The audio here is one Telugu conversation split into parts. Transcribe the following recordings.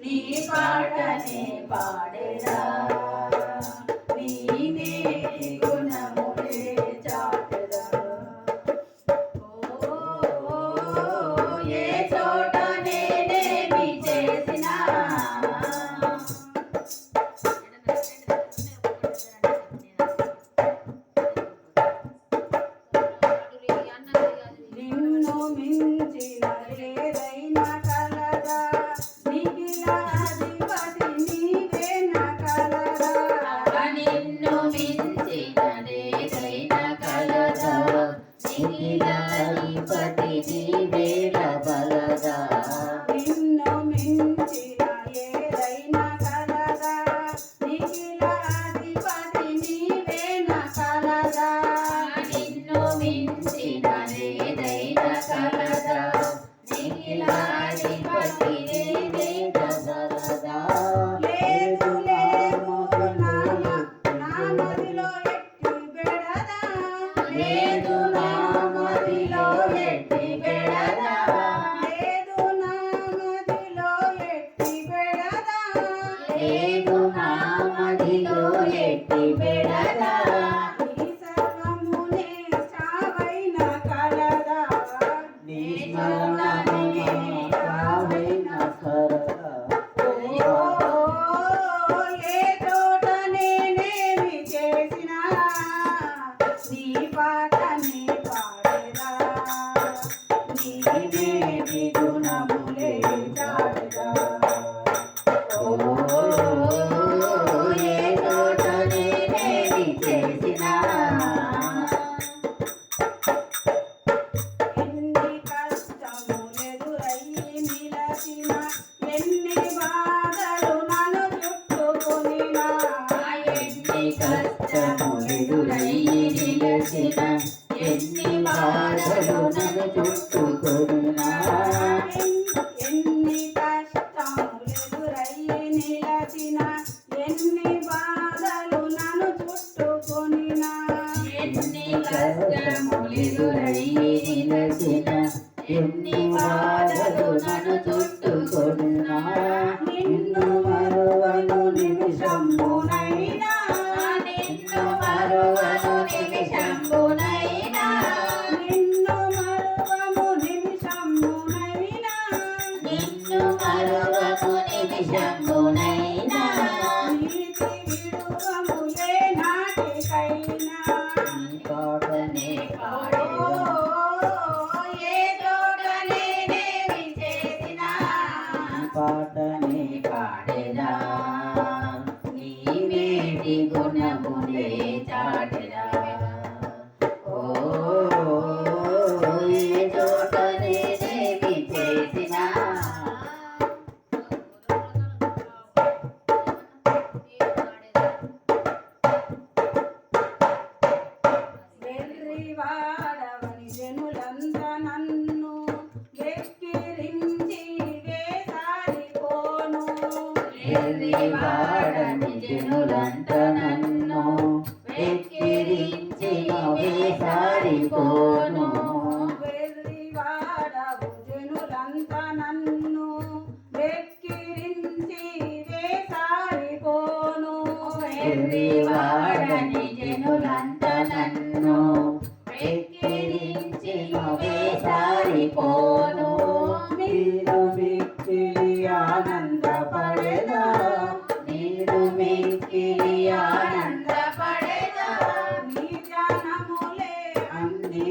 నీ పాటనే పాడేదా నీనే గుణములే చాటెదా ఏ చోట నేనేమి చేసినా నిన్ను మించిన ఏదైనా కలదా నిఖిలాధిపతి నీవే నా కలదా నిన్ను మించిన ఏదైనా కలదా నిఖిలాధిపతి నీవే నా కలదా నిన్ను మించిన ఏదైనా కలదా నిఖిలాధిపతి నీవే నా కలదా నిన్ను మించిన ఏదైనా కలదా నిఖిలాధిపతి నీవే నా కలదా లేదు లేము నా మదిలో ఎట్టి బెడదా లేదు నా మదిలో ఎట్టి బెడదా లేదు నా మదిలో ఎట్టి బెడదా లేదు నా మదిలో ఎట్టి బెడదా నీ సర్వమునే చావైన కలదా నీ సర్వమునే చావైన కలదా ఏ చోట నేనేమి చేసినా నీ పాటనే పాడేదా నీవేమి గుణములే చాటెదా ఏ చోట నేనేమి చేసినా ఎన్ని కష్టములెదురయ్యి నిలచిన ఎన్ని బాధలు నన్ను చుట్టుకొనినా ఎన్ని కష్టములెదురయ్యి నిలచిన ఎన్ని బాధలు నన్ను చుట్టుకొనినా ఎన్ని కష్టములెదురయ్యి నిలచిన ఎన్ని బాధలు నన్ను చుట్టుకొనినా ఎన్ని కష్టములెదురయ్యి నిలచిన ఎన్ని బాధలు నన్ను చుట్టుకొనినా నిన్ను మరువను నిమిషంబునైనా నిన్ను మరువను నిమిషంబునైనా నిన్ను మరువము నిమిషంబునైనా నిన్ను మరువము నిమిషంబునైనా నీతి విడువములే నాటికైనా నీ పాటనే పాడేదా ఏ చోట నేనేమి చేసినా నీ పాటనే పాడేదా నీవేటి గుణములే చాటెదా ఏ చోట నేనేమి చేసినా వెర్రివాడవని జనులంతా నన్ను వెక్కిరించి వేసారిపోను వెర్రివాడని జనులంతా నన్ను వెక్కిరించి వేసారిపోను వెర్రివాడవు జనులంతా నన్ను వెక్కిరించి వేసారిపోను వెర్రివాడని జనులంతా నన్ను వెక్కిరించి వేసారిపోను మీరు మిక్కిలి ఆనందపడేదా మీరు మిక్కిలి ఆనందపడేదా నీ జనములే అన్ని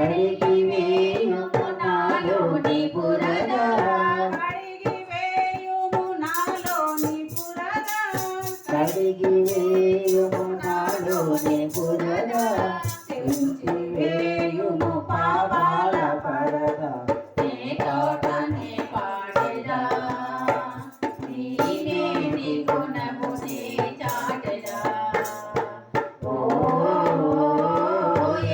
కడిగి వేయుము నాలోని బురద కడిగి వేయుము నాలోని బురద కడిగి వేయుము నాలోని బురద తెంచి వేయుము పాపాల పరద నీ తోటనే పాడెదా నీనే నీ గుణమునే చాటెదా ఓ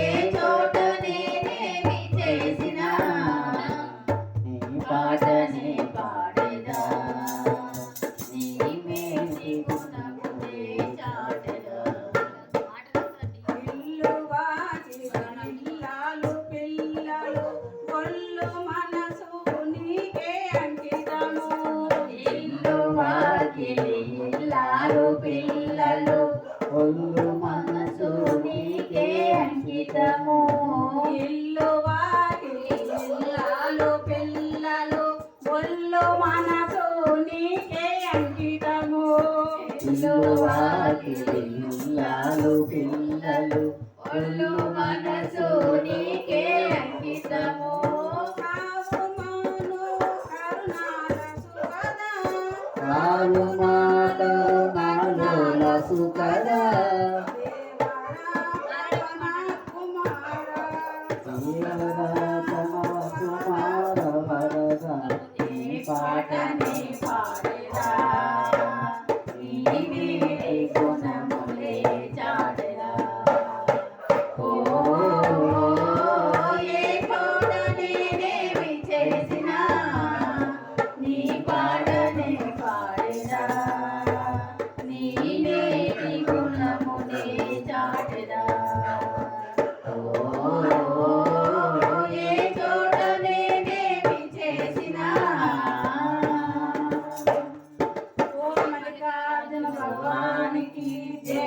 ఏ చోట నేనేమి చేసినా నీ పాటనే పాడెదా నీ మేటి గుణమునే చాటెదా ఇల్లు వాకిలి ఇల్లాలు పిల్లలు ఒళ్ళు మనసు నీకే అంకితము ఇల్లు వాకిలి ఇల్లాలు పిల్లలు ఒళ్ళు మనసు నీకే అంకితము ఇల్లు వాకిలి ఇల్లాలు పిల్లలు ఒళ్ళు మనసు నీకే అంకితము ఇల్లు వాకిలి ఇల్లాలు పిల్లలు ఒళ్ళు మనసు నీకే అంకితము కావు మాలో నాలోల సుఖద కుమార వరద నీ పాటనే పాడెదా నీవే గుణములే చాటెదా ఓ ఏ చోట నేనేమి చేసినా నీ పాటనే పాడెదా నీనే నీ గుణమునే చాటెదా ఓ ఏ చోట నేనేమి చేసినా ఓ మల్లికార్జున భగవానికి జై